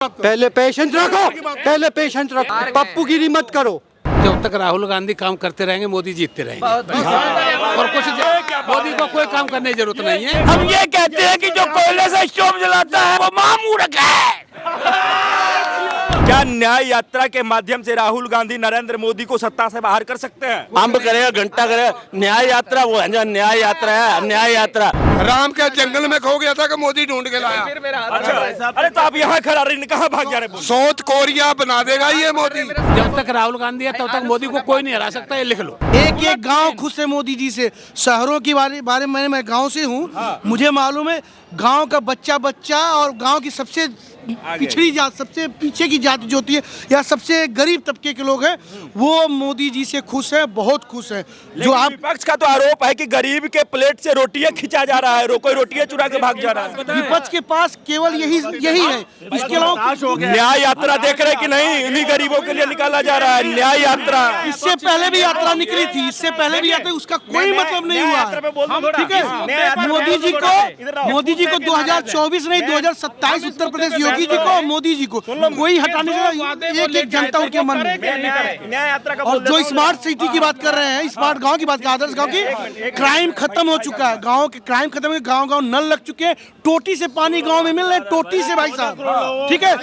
पहले पेशेंस रखो, पहले पेशेंस रखो, पप्पूगिरी मत करो। जब तक राहुल गांधी काम करते रहेंगे मोदी जीतते रहेंगे और कुछ मोदी को कोई काम करने की जरूरत नहीं है। हम ये कहते हैं कि जो कोयले से स्टोव जलाता है वो महामूर्ख है। क्या न्याय यात्रा के माध्यम से राहुल गांधी नरेंद्र मोदी को सत्ता से बाहर कर सकते हैं? अंब करेगा, घंटा करेगा, न्याय यात्रा वो है जो न्याय यात्रा है। न्याय यात्रा राम के जंगल में खो गया था कि मोदी ढूंढ के लाया। अच्छा, अरे तो आप यहाँ खड़ा रही, कहाँ भाग जा रहे? साउथ कोरिया बना देगा ये मोदी। जब तक राहुल गांधी है तब तक मोदी को कोई नहीं हरा सकता, ये लिख लो। एक एक गांव खुश है मोदी जी से। शहरों की बारे में मैं गांव से हूँ, मुझे मालूम है गांव का बच्चा और गांव की सबसे पिछड़ी जात, सबसे पीछे की जाति जो होती है या सबसे गरीब तबके के लोग हैं, वो मोदी जी से खुश है, बहुत खुश है। जो आप विपक्ष का तो आरोप है कि गरीब के प्लेट से रोटियां खिंचा जा रहा है, कोई रोटियां चुरा के भाग जा रहा है। विपक्ष के पास केवल यही है। इसके अलावा न्याय यात्रा देख रहे कि नहीं? इन्हीं गरीबों के लिए निकाला जा रहा है न्याय यात्रा। इससे पहले भी यात्रा निकली थी, इससे पहले भी यात्रा, उसका कोई मतलब नहीं हुआ। ठीक है, मोदी जी को 2024 नहीं 2027 उत्तर प्रदेश योगी जी को, मोदी जी को कोई हटाने का एक जनता उनके मन में। न्याय यात्रा का और जो स्मार्ट सिटी की बात कर रहे हैं, स्मार्ट गांव की बात, आदर्श गांव की, क्राइम खत्म हो चुका है। गांव के क्राइम खत्म है, गांव नल लग चुके हैं, टोटी से पानी गांव में मिल रहा है, टोटी से भाई साहब। ठीक है,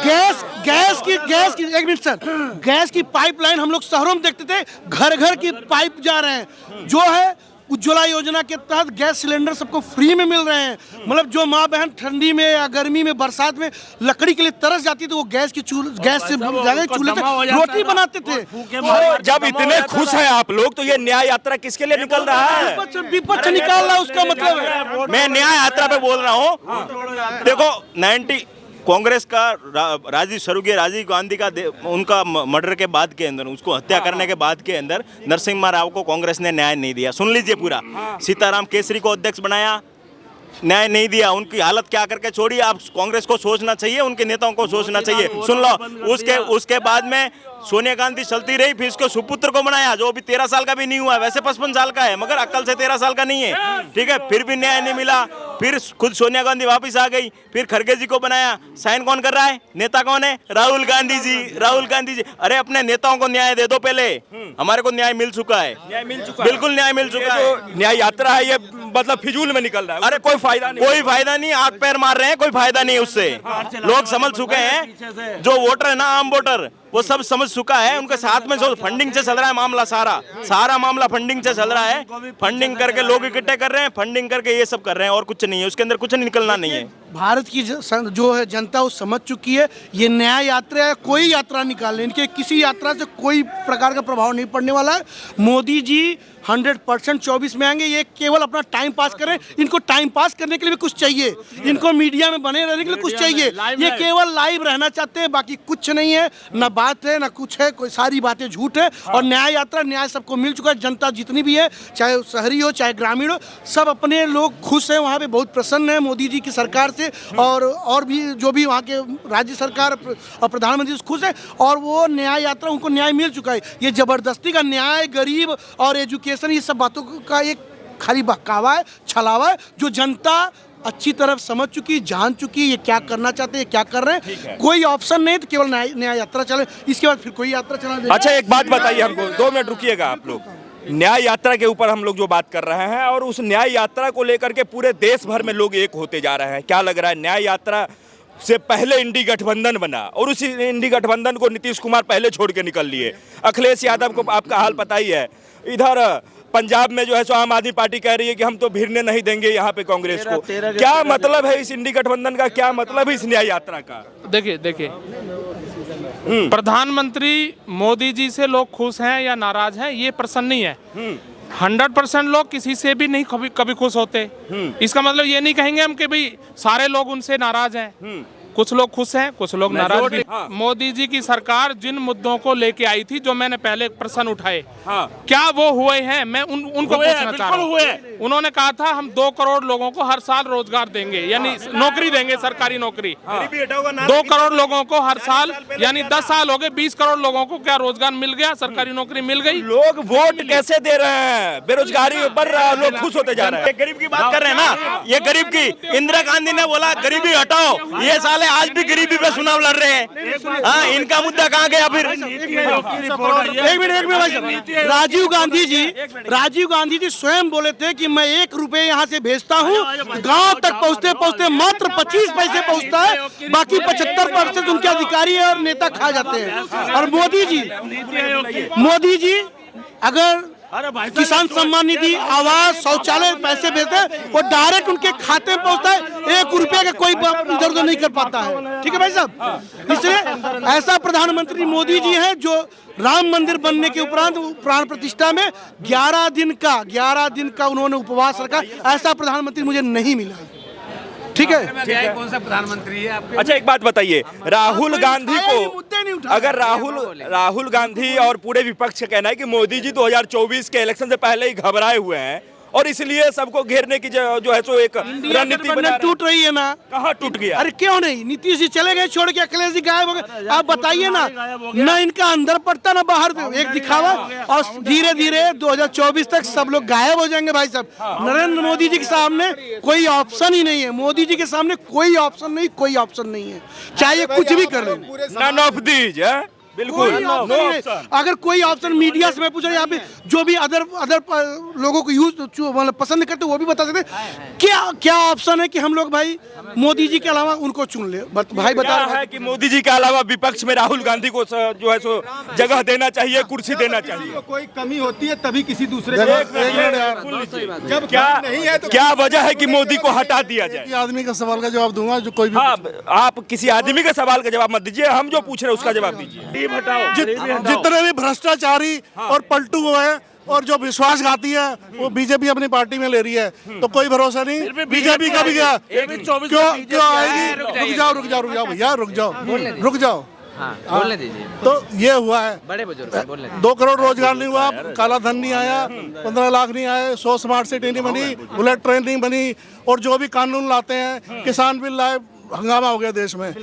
गैस की एक मिनट सर, गैस की पाइपलाइन हम लोग शहरों में देखते थे, घर घर की पाइप जा रहे हैं। जो है उज्ज्वला योजना के तहत गैस सिलेंडर सबको फ्री में मिल रहे हैं। मतलब जो माँ बहन ठंडी में या गर्मी में बरसात में लकड़ी के लिए तरस जाती थी, वो गैस से चूल्हे से रोटी बनाते थे। जब इतने खुश हैं आप लोग, तो ये न्याय यात्रा किसके लिए निकल रहा है? विपक्ष निकाल रहा है, उसका मतलब है। मैं न्याय यात्रा पे बोल रहा हूँ। देखो कांग्रेस का स्वर्गीय राजीव गांधी का उनका मर्डर के बाद के अंदर, उसको हत्या करने के बाद के अंदर नरसिम्हा राव को कांग्रेस ने न्याय नहीं दिया। सुन लीजिए पूरा। सीताराम केसरी को अध्यक्ष बनाया, न्याय नहीं दिया। उनकी हालत क्या करके छोड़ी। आप कांग्रेस को सोचना चाहिए, उनके नेताओं को सोचना चाहिए। सुन लो, उसके बाद में सोनिया गांधी चलती रही, फिर उसको सुपुत्र को बनाया, जो अभी 13 साल का भी नहीं हुआ, वैसे 55 साल का है, मगर अक्ल से 13 साल का नहीं है। ठीक है, फिर भी न्याय नहीं मिला। फिर खुद सोनिया गांधी वापस आ गई, फिर खड़गे जी को बनाया। साइन कौन कर रहा है? नेता कौन है? राहुल गांधी जी। राहुल गांधी जी, अरे अपने नेताओं को न्याय दे दो पहले। हमारे को न्याय मिल चुका है, बिल्कुल न्याय मिल चुका है। न्याय यात्रा है ये मतलब फिजूल में निकल रहा है। अरे कोई फायदा नहीं, आंख पैर मार रहे हैं, कोई फायदा नहीं उससे। लोग समझ चुके हैं, जो वोटर है ना, आम वोटर, वो सब समझ चुका है। उनके साथ में जो फंडिंग से चल रहा है मामला, सारा मामला फंडिंग से चल रहा है। फंडिंग करके लोग इकट्ठे कर रहे हैं, फंडिंग करके ये सब कर रहे हैं, और कुछ नहीं है उसके अंदर, कुछ निकलना नहीं है। भारत की जो है जनता वो समझ चुकी है, ये न्याय यात्रा है, कोई यात्रा निकाल, इनके किसी यात्रा से कोई प्रकार का प्रभाव नहीं पड़ने वाला है। मोदी जी 100% 24 में आएंगे। ये केवल अपना टाइम पास करें, इनको टाइम पास करने के लिए भी कुछ चाहिए, इनको मीडिया में बने रहने के लिए कुछ चाहिए। ये केवल लाइव रहना चाहते हैं, बाकी कुछ नहीं है, ना बात है ना कुछ है, कोई सारी बातें झूठ है। और न्याय यात्रा, न्याय सबको मिल चुका है। जनता जितनी भी है, चाहे शहरी हो चाहे ग्रामीण हो, सब अपने लोग खुश हैं, वहाँ पे बहुत प्रसन्न है मोदी जी की सरकार से। और भी जो भी वहाँ के राज्य सरकार और प्रधानमंत्री खुश है, और वो न्याय यात्रा, उनको न्याय मिल चुका है। ये जबरदस्ती का न्याय, गरीब और एजुकेशन, ये सब बातों का एक खाली बहकावा है, छलावा है, जो जनता अच्छी तरह समझ चुकी, जान चुकी, ये क्या करना चाहते हैं, क्या कर रहे हैं। कोई ऑप्शन नहीं, तो केवल न्याय यात्रा चले, इसके बाद फिर कोई यात्रा चला देगा। अच्छा, एक बात बताइए हमको, 2 मिनट रुकिएगा आप लोग। न्याय यात्रा के ऊपर हम लोग जो बात कर रहे हैं, और उस न्याय यात्रा को लेकर के पूरे देश भर में लोग एक होते जा रहे हैं। क्या लग रहा है? न्याय यात्रा से पहले इंडी गठबंधन बना, और उसी इंडी गठबंधन को नीतीश कुमार पहले छोड़ के निकल लिए। अखिलेश यादव को आपका हाल पता ही है। इधर पंजाब में जो है सो आम आदमी पार्टी कह रही है कि हम तो भिड़ने नहीं देंगे यहाँ पे कांग्रेस को। क्या मतलब है इस इंडी गठबंधन का? क्या मतलब है इस न्याय यात्रा का? देखिए प्रधानमंत्री मोदी जी से लोग खुश हैं या नाराज हैं, ये प्रश्न नहीं है। 100% लोग किसी से भी नहीं कभी खुश होते। इसका मतलब ये नहीं कहेंगे हम कि भाई सारे लोग उनसे नाराज हैं। कुछ लोग खुश हैं, कुछ लोग नाराज भी। मोदी जी की सरकार जिन मुद्दों को लेके आई थी, जो मैंने पहले प्रश्न उठाए, क्या वो हुए हैं? मैं उनको पूछना चाह रहा हूँ। उन्होंने कहा था हम 2 करोड़ लोगों को हर साल रोजगार देंगे, यानी नौकरी देंगे, सरकारी नौकरी। 2 करोड़ लोगों को हर साल, यानी 10 साल हो गए, 20 करोड़ लोगों को क्या रोजगार मिल गया, सरकारी नौकरी मिल गई। लोग वोट कैसे दे रहे हैं? बेरोजगारी बढ़ रहा है, लोग खुश होते जा रहे हैं। गरीब की बात कर रहे हैं ना, ये गरीब की। इंदिरा गांधी ने बोला गरीबी हटाओ, ये साल वाले आज भी गरीबी पे चुनाव लड़ रहे हैं। हाँ, इनका मुद्दा कहाँ गया फिर? एक मिनट भाई साहब। राजीव गांधी जी स्वयं बोले थे कि मैं 1 रुपए यहाँ से भेजता हूँ, गांव तक पहुँचते पहुँचते मात्र 25 पैसे पहुँचता है, बाकी 75% उनके अधिकारी और नेता खा जाते हैं। और मोदी जी अगर किसान सम्मान निधि, आवास, शौचालय पैसे भेजते हैं, वो डायरेक्ट उनके खाते में पहुंचता है। 1 रुपए का कोई इधर उधर नहीं कर पाता है। ठीक है भाई साहब, इसलिए ऐसा प्रधानमंत्री मोदी जी हैं जो राम मंदिर बनने के उपरांत प्राण प्रतिष्ठा में 11 दिन का उन्होंने उपवास रखा। ऐसा प्रधानमंत्री मुझे नहीं मिला। ठीक है, कौन सा प्रधानमंत्री है आपके? अच्छा, एक बात बताइए, राहुल गांधी को अगर राहुल गांधी और पूरे विपक्ष का कहना है कि मोदी जी 2024 के इलेक्शन से पहले ही घबराए हुए हैं और इसलिए सबको घेरने की जो है सो एक रणनीति बना टूट रही है ना। कहाँ टूट गया? अरे क्यों नहीं, नीतीश जी चले गए छोड़ के, अखिलेश जी गायब हो गए। आप बताइए ना इनका अंदर पड़ता ना बाहर, एक दिखावा, और धीरे धीरे 2024 तक सब लोग गायब हो जाएंगे भाई साहब। नरेंद्र मोदी जी के सामने कोई ऑप्शन ही नहीं है। मोदी जी के सामने कोई ऑप्शन नहीं है, चाहे कुछ भी कर ले। नन ऑफ दीज, बिल्कुल अगर कोई ऑप्शन मीडिया से मैं पूछ रहा यहाँ पे जो भी अदर लोगों को यूज मतलब पसंद करते वो भी बता सकते क्या ऑप्शन है कि हम लोग भाई मोदी जी के अलावा उनको चुन ले। भाई बता रहा है कि मोदी जी के अलावा विपक्ष में राहुल गांधी को जो है सो जगह देना चाहिए, कुर्सी देना चाहिए। कोई कमी होती है तभी किसी दूसरे जब क्या वजह है कि मोदी को हटा दिया जाए? आदमी का सवाल का जवाब दूंगा जो कोई भी। हाँ, आप किसी आदमी के सवाल का जवाब मत दीजिए, हम जो पूछ रहे हैं उसका जवाब दीजिए। जितने भी भ्रष्टाचारी और पलटू हुए हैं और जो विश्वासघाती है वो बीजेपी अपनी पार्टी में ले रही है, तो कोई भरोसा नहीं। बीजेपी का भी गया क्यों आएगी? रुक जाओ भैया, रुक जाओ। बोलने दीजिए। तो ये हुआ है, बड़े बुजुर्ग बोलने 2 करोड़ रोजगार नहीं हुआ, काला धन नहीं आया, 15 लाख नहीं आए, 100 स्मार्ट सिटी नहीं बनी, बुलेट ट्रेन नहीं बनी, और जो भी कानून लाते हैं, किसान बिल लाए, हंगामा हो गया देश में।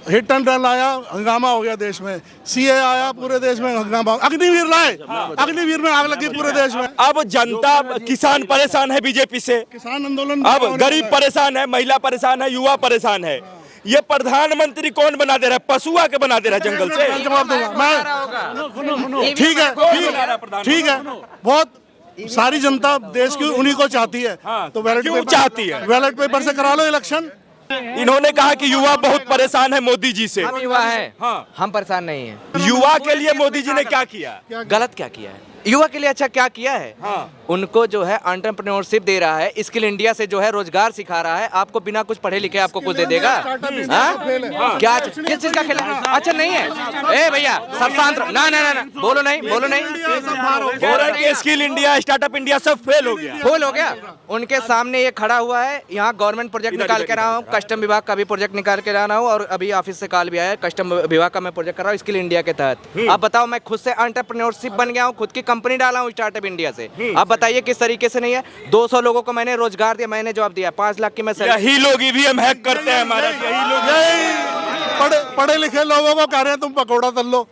हिट एंड रन आया, हंगामा हो गया देश में। सीए आया, पूरे देश में हंगामा। अग्निवीर लाए, अग्निवीर में आग लगी पूरे देश में। अब जनता, किसान परेशान है बीजेपी से, किसान आंदोलन, अब गरीब परेशान है, महिला परेशान है, युवा परेशान है। ये प्रधानमंत्री कौन बना दे रहा है? पशुआ के बना दे रहा है जंगल से। जवाब दूंगा मैं। ठीक है, बहुत सारी जनता देश की उन्हीं को चाहती है, तो बैलेट पेपर से करा लो इलेक्शन। इन्होंने कहा कि युवा बहुत परेशान है मोदी जी से। हम युवा हैं, हम परेशान नहीं हैं। युवा के लिए मोदी जी ने क्या किया? गलत क्या किया है? युवा के लिए अच्छा क्या किया है? उनको जो है एंटरप्रेन्योरशिप दे रहा है, स्किल इंडिया से जो है रोजगार सिखा रहा है। आपको बिना कुछ पढ़े लिखे आपको कुछ दे देगा? क्या किस चीज का खेल? अच्छा नहीं है। ए भैया सब शांत, ना बोलो नहीं। स्किल इंडिया, स्टार्टअप इंडिया सब फेल हो गया। उनके सामने ये खड़ा हुआ है। यहाँ गवर्नमेंट प्रोजेक्ट निकाल के रहा हूँ, कस्टम विभाग का भी प्रोजेक्ट निकाल के रहा हूँ, और अभी ऑफिस से कॉल भी आया है, कस्टम विभाग का मैं प्रोजेक्ट कर रहा हूँ स्किल इंडिया के तहत। अब बताओ, मैं खुद से एंटरप्रेन्योरशिप बन गया हूँ, खुद की कंपनी डाला हूँ स्टार्टअप इंडिया से। अब बताइए किस तरीके से नहीं है? 200 लोगों को मैंने रोजगार दिया, मैंने जवाब दिया 5 लाख की मैं यही लोग ईवीएम हैक करते हैं हमारा। पढ़े लिखे लोगों को कह रहे हैं तुम पकौड़ा तल लो।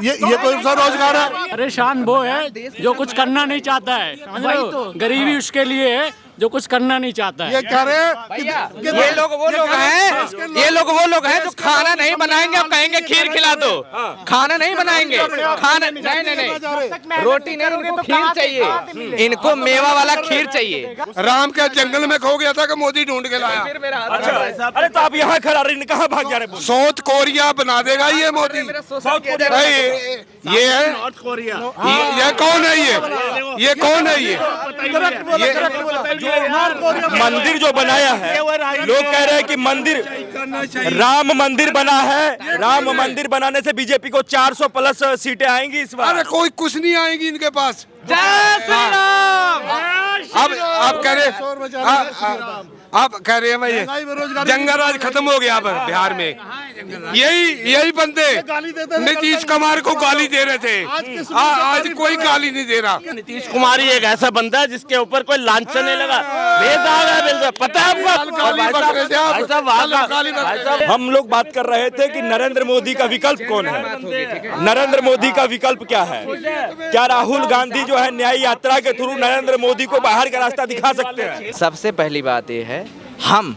ये कोई सा रोजगार है? परेशान वो है जो कुछ करना नहीं चाहता है, समझ रहे हो? गरीबी उसके लिए है जो कुछ करना नहीं चाहता है। ये कह रहे हैं ये लोग वो लोग हैं जो खाना नहीं बनाएंगे और कहेंगे खीर खिला दो। खाना नहीं बनाएंगे, खाना नहीं, रोटी नहीं, इनको खीर चाहिए, इनको मेवा वाला खीर चाहिए। राम के जंगल में खो गया था कि मोदी ढूंढ के लाया। अरे तो आप यहाँ खड़ा रही, कहाँ भाग जा रहे? साउथ कोरिया बना देगा ये मोदी। ये है नॉर्थ कोरिया। ये कौन है? ये कौन है? ये मंदिर जो बनाया है, लोग कह रहे हैं कि मंदिर राम मंदिर बना है। राम मंदिर बनाने से बीजेपी को 400 प्लस सीटें आएंगी इस बार। अरे कोई कुछ नहीं आएंगी इनके पास। जय श्री राम। आप कह रहे हैं भाई जंगल राज खत्म हो गया बिहार में। यही बंदे नीतीश कुमार को गाली दे रहे थे, आज कोई गाली नहीं दे रहा। नीतीश कुमार ही एक ऐसा बंदा है जिसके ऊपर कोई लांछन नहीं लगा, भेदभाव है बिल्कुल, पता है आपको। हम लोग बात कर रहे थे कि नरेंद्र मोदी का विकल्प कौन है? नरेंद्र मोदी का विकल्प क्या है? क्या राहुल गांधी जो है न्याय यात्रा के थ्रू नरेंद्र मोदी को बाहर का रास्ता दिखा सकते हैं? सबसे पहली बात यह है, हम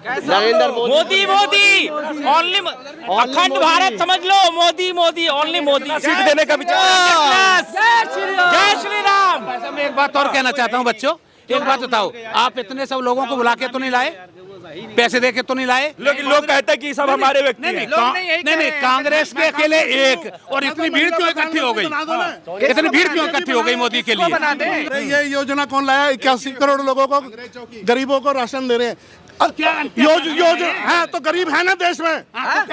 नरेंद्र मोदी मोदी ओनली अखंड भारत समझ लो, मोदी मोदी ओनली मोदी सीट देने का विचार। जय श्री राम। मैं एक बात और कहना चाहता हूँ बच्चों, एक बात बताओ, आप इतने सब लोगों को बुला के तो नहीं लाए, पैसे दे के तो नहीं लाए? लेकिन लोग कहते हैं कि सब हमारे व्यक्ति हैं। नहीं, कांग्रेस के अकेले एक, और इतनी भीड़ क्यों इकट्ठी हो गई? इतनी भीड़ क्यों इकट्ठी हो गई मोदी के लिए? अरे ये योजना कौन लाया? 81 करोड़ लोगों को, गरीबों को राशन दे रहे हैं। योजना है तो गरीब है ना देश में,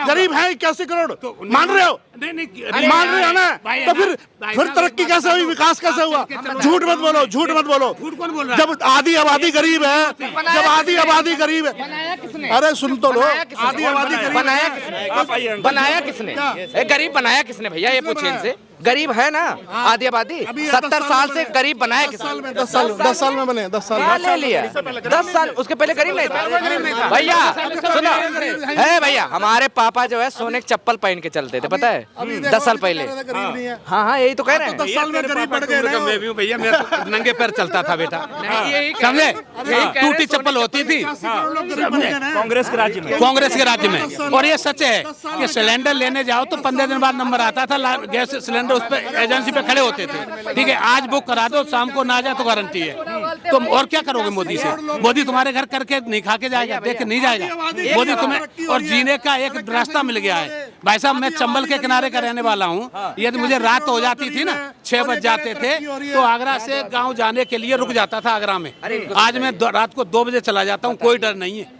गरीब है 81 करोड़, मान रहे हो? नहीं मान रहे हो ना? तो फिर तरक्की कैसे हुई, विकास कैसे हुआ? झूठ मत बोलो, झूठ मत बोलो। जब आधी आबादी गरीब है, जब आधी आबादी गरीब है, अरे सुन तो लो, आधी आबादी गरीब बनाया किसने? गरीब बनाया किसने भैया, ये पूछिए इनसे। गरीब है ना आधी आबादी, 70 साल से गरीब बनाया किसने? 10 साल में बने, 10 साल क्या ले लिया? 10 साल, उसके पहले गरीब नहीं था भैया। सुनो है भैया, हमारे पापा जो है सोने की चप्पल पहन के चलते थे, पता है? 10 साल पहले। हाँ, यही तो कह रहे हैं। 10 साल में गरीब बढ़ गए। मैं भी हूँ भैया, मैं तो नंगे पैर चलता था बेटा, समझे? टूटी चप्पल होती थी कांग्रेस के राज्य में, कांग्रेस के राज्य में। और ये सच है कि सिलेंडर लेने जाओ तो 15 दिन बाद नंबर आता था, गैस सिलेंडर उस पे एजेंसी पे खड़े होते थे। ठीक है, आज बुक करा दो, शाम को ना आ जाए तो गारंटी है। तुम और क्या करोगे मोदी से? मोदी तुम्हारे घर करके नहीं खा के जाएगा, देख के नहीं जाएगा मोदी तुम्हें। और जीने का एक रास्ता मिल गया है भाई साहब। मैं चंबल के किनारे का रहने वाला हूँ। यदि मुझे रात हो जाती थी ना, 6 बज जाते थे, तो आगरा से गाँव जाने के लिए रुक जाता था आगरा में। आज मैं रात को 2 बजे चला जाता हूँ, कोई डर नहीं है।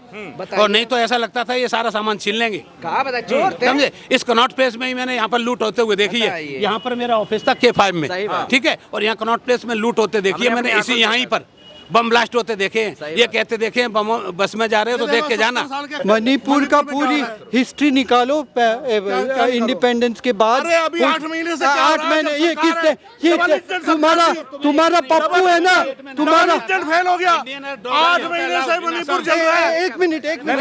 और नहीं तो ऐसा लगता था ये सारा सामान छीन लेंगे, समझे? इस कनॉट प्लेस में ही मैंने यहाँ पर लूट होते हुए देखी है। यहाँ पर मेरा ऑफिस था K5 में, ठीक है, और यहाँ कनॉट प्लेस में लूट होते देखी है मैंने। इसी यहाँ पर बम ब्लास्ट होते देखे हैं। ये कहते देखे हैं बम बस में जा रहे हो तो देख के जाना। मणिपुर का पूरी हिस्ट्री निकालो इंडिपेंडेंस के बाद। अरे अभी 8 महीने से 8 महीने ये किसने, ये तुम्हारा पप्पू है ना, तुम्हारा फेल हो गया। 8 महीने से मणिपुर चल रहा है। एक मिनट अगर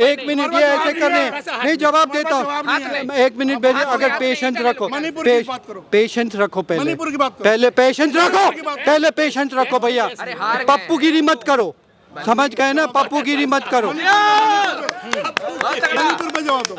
एक मिनट ये ऐसे कर रहे हैं, नहीं जवाब देता हूँ। 1 मिनट भेजे, अगर पेशेंस रखो, पेशेंस रखो, पहले पेशेंस रखो, पहले पेशेंस रखो भैया। पप्पूगिरी मत करो, समझ गए ना? पप्पूगिरी मत करो। मणिपुर में जवाब दो।